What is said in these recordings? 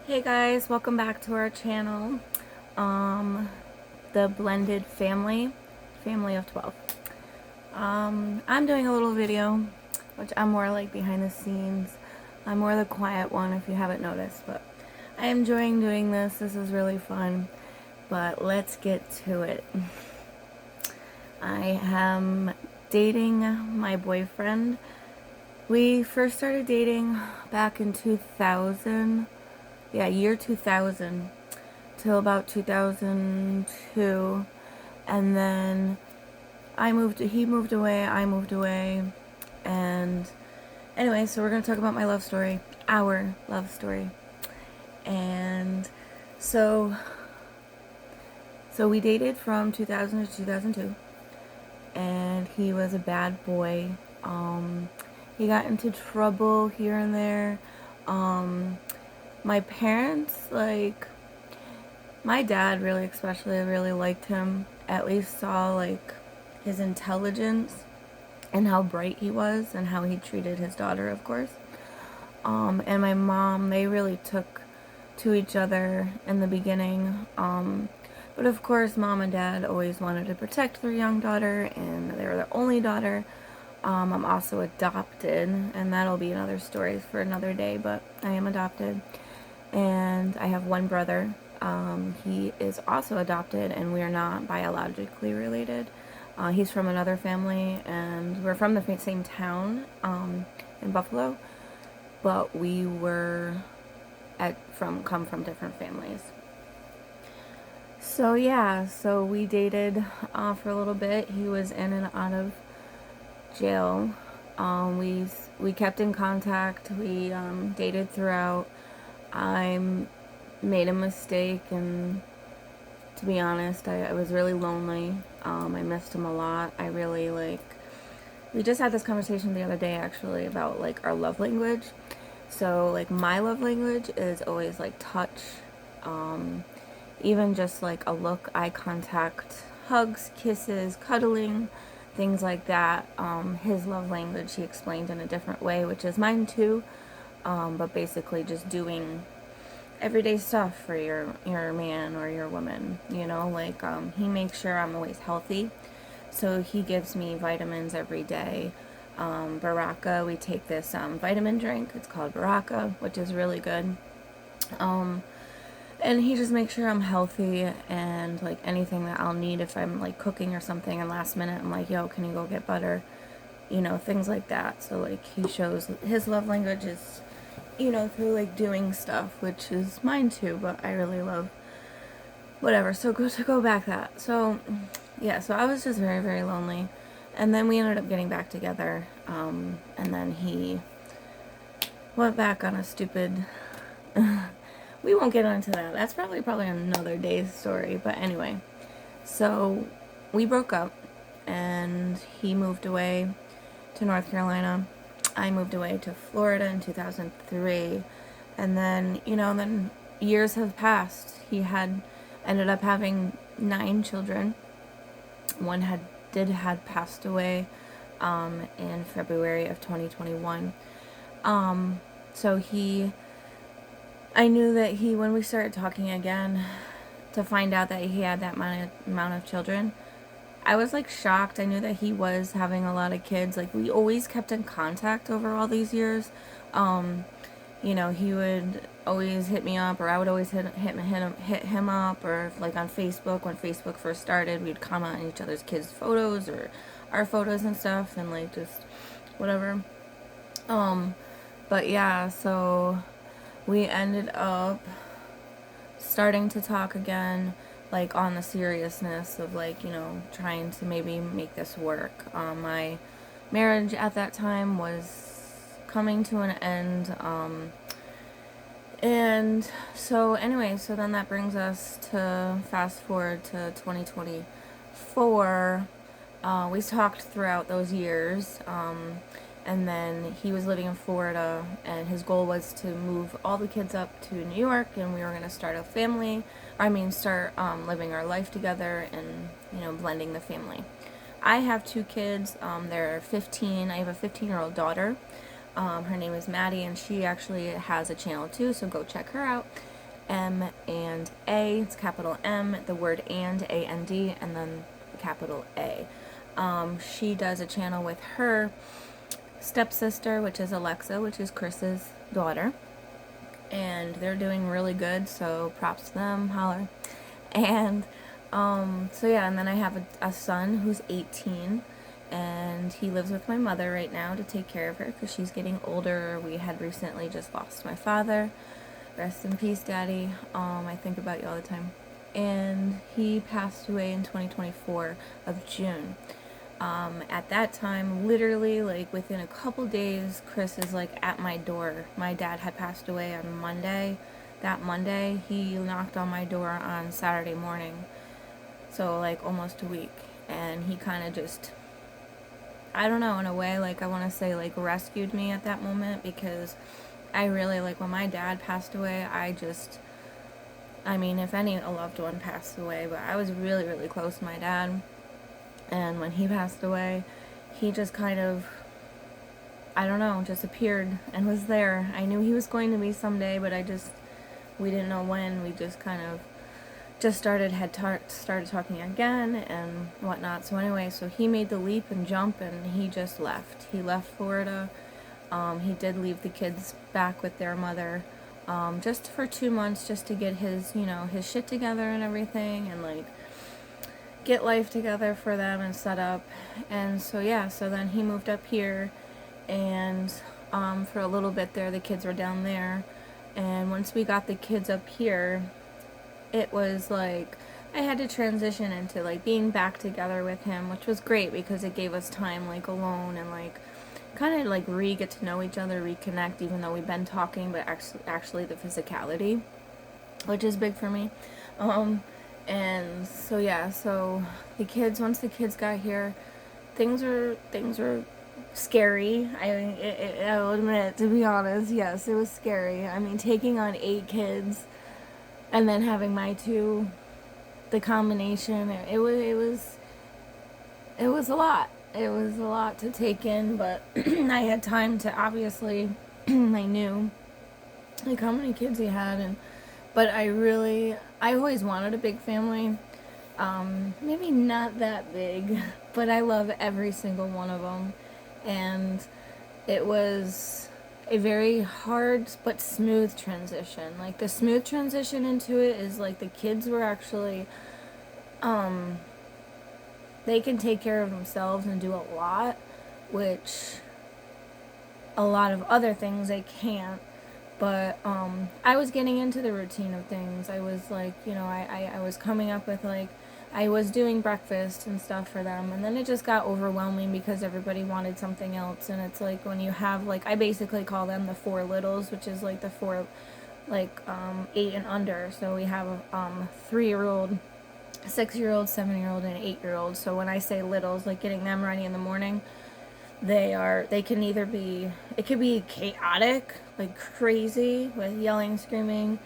Hey guys, welcome back to our channel. The blended family of 12. I'm doing a little video, which I'm more like behind the scenes. I'm more the quiet one if you haven't noticed, but I am enjoying doing this. This is really fun, but let's get to it. I am dating my boyfriend. We first started dating back in 2000. Yeah, year 2000 till about 2002, and then he moved away, I moved away, and anyway, so we're gonna talk about my love story, our love story, and so we dated from 2000 to 2002, and he was a bad boy. He got into trouble here and there. My parents, like, my dad really especially really liked him, at least saw like his intelligence and how bright he was and how he treated his daughter, of course. And my mom, they really took to each other in the beginning. But of course, mom and dad always wanted to protect their young daughter, and they were their only daughter. I'm also adopted, and that'll be another story for another day, but I am adopted. And I have one brother. He is also adopted, and we are not biologically related. He's from another family, and we're from the same town in Buffalo, but we come from different families. So yeah, so we dated for a little bit. He was in and out of jail. We kept in contact. We dated throughout. I made a mistake, and to be honest, I was really lonely. I missed him a lot. I really we just had this conversation the other day actually about like our love language. So like my love language is always like touch, even just like a look, eye contact, hugs, kisses, cuddling, things like that. His love language he explained in a different way, which is mine too. But basically just doing everyday stuff for your man or your woman, like he makes sure I'm always healthy, so he gives me vitamins every day. Baraka, we take this vitamin drink, it's called Baraka, which is really good. And he just makes sure I'm healthy, and like anything that I'll need if I'm like cooking or something and last minute I'm like, yo, can you go get butter, things like that. So like he shows his love language is through like doing stuff, which is mine too, but I really love whatever. So go back that. So yeah, so I was just very, very lonely. And then we ended up getting back together. And then he went back on a stupid we won't get into that. That's probably another day's story. But anyway, so we broke up, and he moved away to North Carolina. I moved away to Florida in 2003, and then then years have passed. He had ended up having 9 children. One had passed away in February of 2021. So I knew that when we started talking again, to find out that he had that amount of children, I was like shocked. I knew that he was having a lot of kids. Like we always kept in contact over all these years. He would always hit me up, or I would always hit him up, or like on Facebook, when Facebook first started, we'd comment on each other's kids' photos or our photos and stuff, and like just whatever. But yeah, so we ended up starting to talk again, like on the seriousness of like trying to maybe make this work. My marriage at that time was coming to an end, and so anyway, so then that brings us to fast forward to 2024. We talked throughout those years, and then he was living in Florida, and his goal was to move all the kids up to New York, and we were going to start a family. Start living our life together, and blending the family. I have 2 kids. They're 15. I have a 15-year-old daughter. Her name is Maddie, and she actually has a channel too, so go check her out. M and A. It's capital M, the word and, A-N-D, and then capital A. She does a channel with her stepsister, which is Alexa, which is Chris's daughter. And they're doing really good, so props to them, holler. And so yeah, and then I have a son who's 18, and he lives with my mother right now to take care of her because she's getting older. We had recently just lost my father. Rest in peace, Daddy. I think about you all the time. And he passed away in 2024 of June. At that time, literally, like, within a couple days, Chris is, like, at my door. My dad had passed away on Monday. That Monday, he knocked on my door on Saturday morning. So, like, almost a week. And he kind of just, I don't know, in a way, like, I want to say, like, rescued me at that moment, because I really, like, when my dad passed away, I mean, if any, a loved one passed away, but I was really, really close to my dad. And when he passed away, he just kind of, I don't know, just appeared and was there. I knew he was going to be someday, but we didn't know when. We just kind of just started talking again and whatnot. So anyway, so he made the leap and jump, and he just left. He left Florida. He did leave the kids back with their mother, just for 2 months, just to get his shit together and everything, and, like, get life together for them and set up. And so yeah, so then he moved up here, and for a little bit there, the kids were down there. And once we got the kids up here, it was like I had to transition into, like, being back together with him, which was great because it gave us time, like, alone, and, like, kind of, like, get to know each other, reconnect, even though we've been talking, but actually the physicality, which is big for me. And so yeah, so once the kids got here, things were scary. I'll admit, to be honest, yes, it was scary. I mean, taking on 8 kids and then having my 2, the combination, it was a lot. It was a lot to take in, but I had time to, obviously, I knew, like, how many kids he had, but I always wanted a big family. Maybe not that big, but I love every single one of them. And it was a very hard but smooth transition. Like, the smooth transition into it is, like, the kids were actually, they can take care of themselves and do a lot, which a lot of other things they can't. But I was getting into the routine of things. I was, like, I was coming up with, like, I was doing breakfast and stuff for them, and then it just got overwhelming because everybody wanted something else. And it's like, when you have, like, I basically call them the 4 littles, which is, like, the 4, like, 8 and under. So we have a 3-year-old, 6-year-old, 7-year-old, and an 8-year-old. So when I say littles, like, getting them ready in the morning, they can either be, it could be chaotic, like crazy, with yelling, screaming,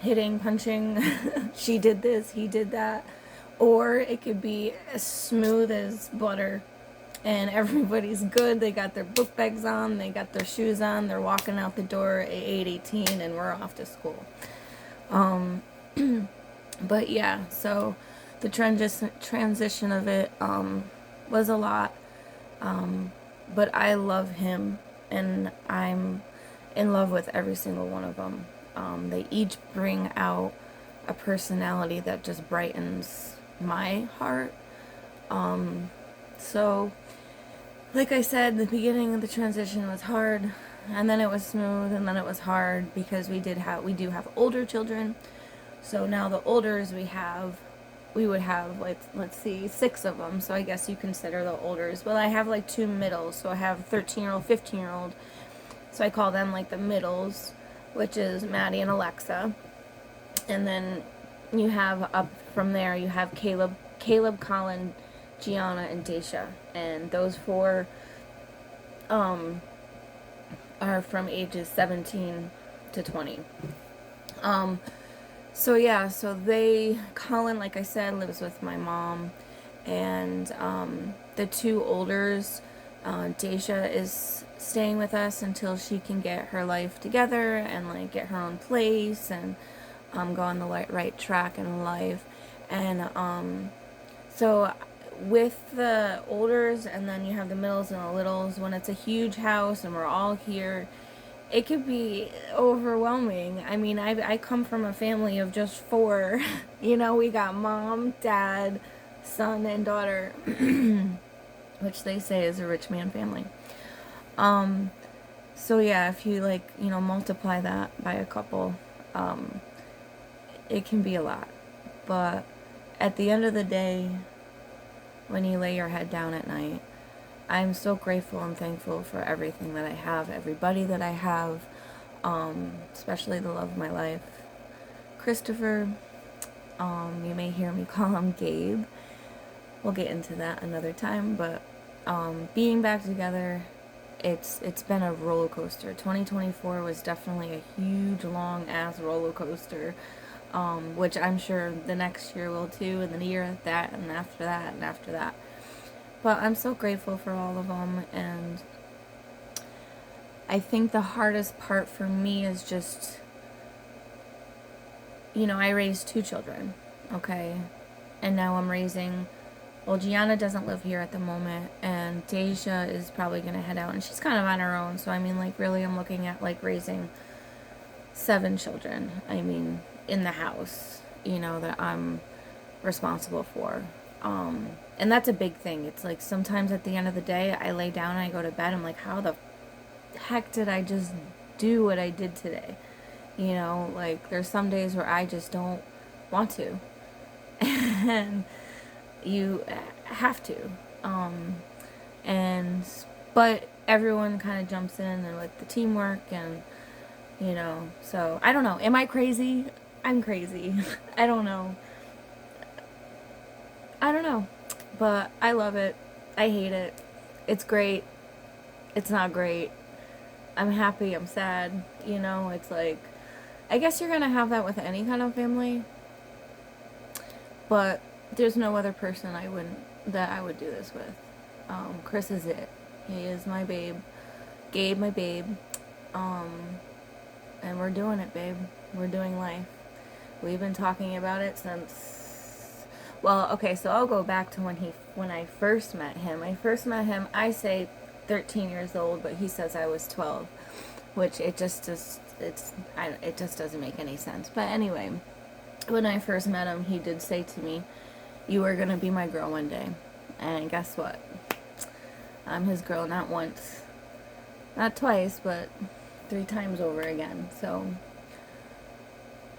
hitting, punching, she did this, he did that, or it could be as smooth as butter, and everybody's good, they got their book bags on, they got their shoes on, they're walking out the door at 8:18, and we're off to school. But yeah, so the transition of it was a lot. But I love him, and I'm in love with every single one of them. They each bring out a personality that just brightens my heart. So, like I said, the beginning of the transition was hard, and then it was smooth, and then it was hard because we do have older children. So now the olders we would have, like, let's see, 6 of them. So I guess you consider the olders. Well, I have, like, 2 middles. So I have 13-year-old, 15-year-old. So I call them, like, the middles, which is Maddie and Alexa. And then you have, up from there, you have Caleb, Colin, Gianna, and Daisha. And those 4 are from ages 17 to 20. So yeah, so Colin, like I said, lives with my mom, and the 2 olders, Deja is staying with us until she can get her life together and like get her own place and go on the right track in life. And so with the olders, and then you have the middles and the littles, when it's a huge house and we're all here, it could be overwhelming. I mean, I come from a family of just four. You know, we got mom, dad, son, and daughter, which they say is a rich man family. So yeah, if you like, you know, multiply that by a couple, it can be a lot. But at the end of the day, when you lay your head down at night, I'm so grateful and thankful for everything that I have, everybody that I have, especially the love of my life, Christopher. You may hear me call him Gabe. We'll get into that another time, but being back together, it's been a roller coaster. 2024 was definitely a huge, long ass roller coaster, which I'm sure the next year will too, and the year after that, and after that, and after that. But I'm so grateful for all of them, and I think the hardest part for me is just, you know, I raised 2 children, okay? And now I'm raising, well, Gianna doesn't live here at the moment, and Deja is probably going to head out, and she's kind of on her own, so I mean, like, really I'm looking at, like, raising 7 children, I mean, in the house, you know, that I'm responsible for. And that's a big thing. It's like sometimes at the end of the day, I lay down and I go to bed. I'm like, how the heck did I just do what I did today? You know, like there's some days where I just don't want to. And you have to. But everyone kind of jumps in and with the teamwork and, you know, so I don't know. Am I crazy? I'm crazy. I don't know. But I love it. I hate it. It's great. It's not great. I'm happy. I'm sad. You know, it's like, I guess you're going to have that with any kind of family. But there's no other person I would do this with. Chris is it. He is my babe. Gabe, my babe. And we're doing it, babe. We're doing life. We've been talking about it since... Well, okay, so I'll go back to when I first met him. I say 13 years old, but he says I was 12, which it just doesn't make any sense. But anyway, when I first met him, he did say to me, "You are gonna be my girl one day," and guess what? I'm his girl, not once, not twice, but 3 times over again. So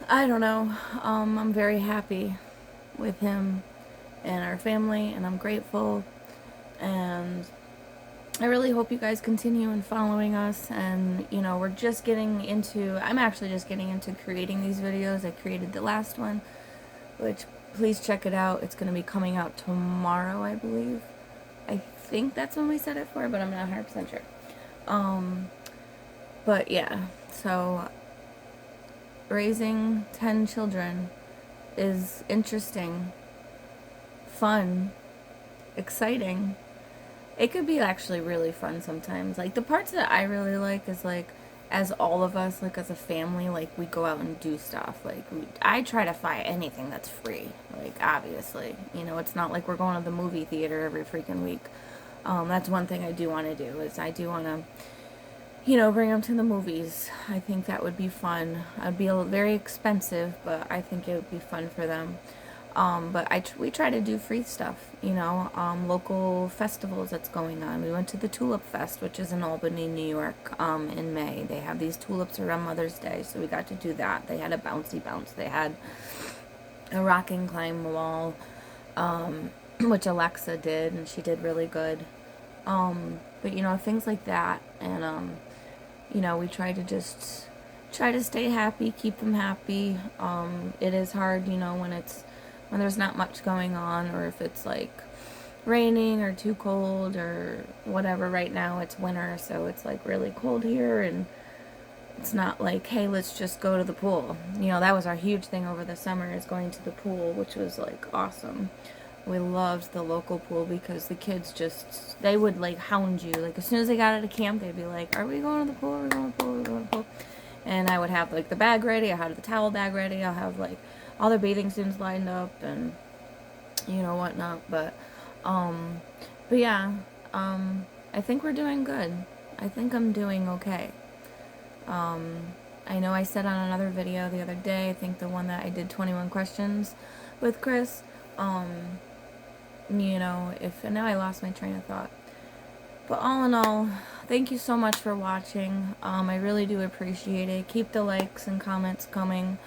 I don't know. I'm very happy with him and our family, and I'm grateful, and I really hope you guys continue in following us. And you know, I'm actually just getting into creating these videos. I created the last one, which please check it out. It's going to be coming out tomorrow, I believe. I think that's when we set it for, but I'm not 100% sure. But yeah, so raising 10 children is interesting, fun, exciting. It could be actually really fun sometimes. Like the parts that I really like is like, as all of us, like as a family, like we go out and do stuff. Like I try to find anything that's free. Like obviously, you know, it's not like we're going to the movie theater every freaking week. That's one thing I do want to do, is I do want to, you know, bring them to the movies. I think that would be fun. It'd be very expensive, but I think it would be fun for them. But we try to do free stuff, you know, local festivals that's going on. We went to the Tulip Fest, which is in Albany, New York, in May. They have these tulips around Mother's Day, so we got to do that. They had a bouncy bounce. They had a rock and climb wall, which Alexa did, and she did really good. But, you know, things like that, and, you know, we try to stay happy, keep them happy. It is hard, you know, when there's not much going on, or if it's like raining or too cold or whatever. Right now it's winter, so it's like really cold here, and it's not like, hey, let's just go to the pool. You know, that was our huge thing over the summer, is going to the pool, which was like awesome. We loved the local pool because the kids just, they would like hound you. Like as soon as they got out of camp, they'd be like, are we going to the pool? Are we going to the pool? Are we going to the pool? And I would have like the bag ready. I had the towel bag ready. I'll have like all the bathing suits lined up and, you know, whatnot. But yeah, I think we're doing good. I think I'm doing okay. I know I said on another video the other day, I think the one that I did 21 questions with Chris, you know, and now I lost my train of thought. But all in all, thank you so much for watching. I really do appreciate it. Keep the likes and comments coming.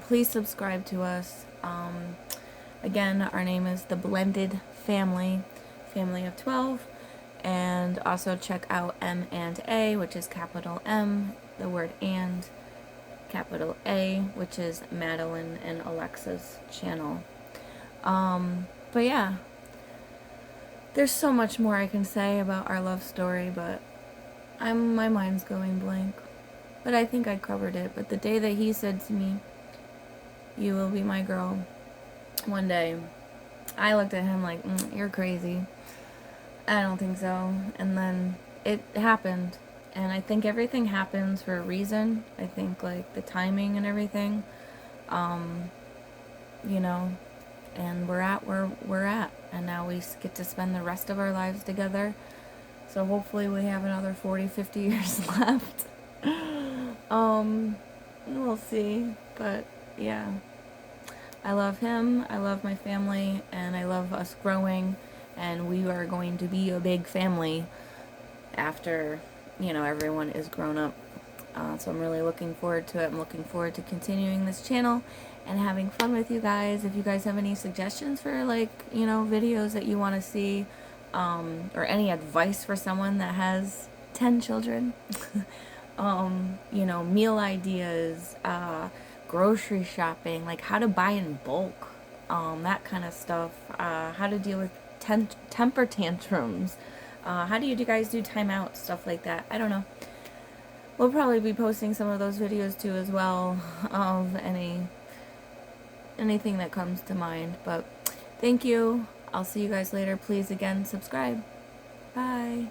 Please subscribe to us. Again, our name is The Blended Family, family of 12. And also check out M and A, which is capital M, the word and, capital A, which is Madeline and Alexa's channel. But yeah, there's so much more I can say about our love story, but my mind's going blank. But I think I covered it. But the day that he said to me, "You will be my girl," one day, I looked at him like, "You're crazy. I don't think so." And then it happened. And I think everything happens for a reason. I think like the timing and everything, you know, and we're at where we're at. And now we get to spend the rest of our lives together. So hopefully we have another 40, 50 years left. We'll see. But yeah, I love him, I love my family, and I love us growing. And we are going to be a big family after, you know, everyone is grown up. So I'm really looking forward to it. I'm looking forward to continuing this channel and having fun with you guys. If you guys have any suggestions for, like, you know, videos that you want to see, or any advice for someone that has 10 children, you know, meal ideas, grocery shopping, like how to buy in bulk, that kind of stuff, how to deal with temper tantrums, how do you guys do timeout, stuff like that. I don't know. We'll probably be posting some of those videos too as well, of anything that comes to mind. But thank you. I'll see you guys later. Please again subscribe. Bye.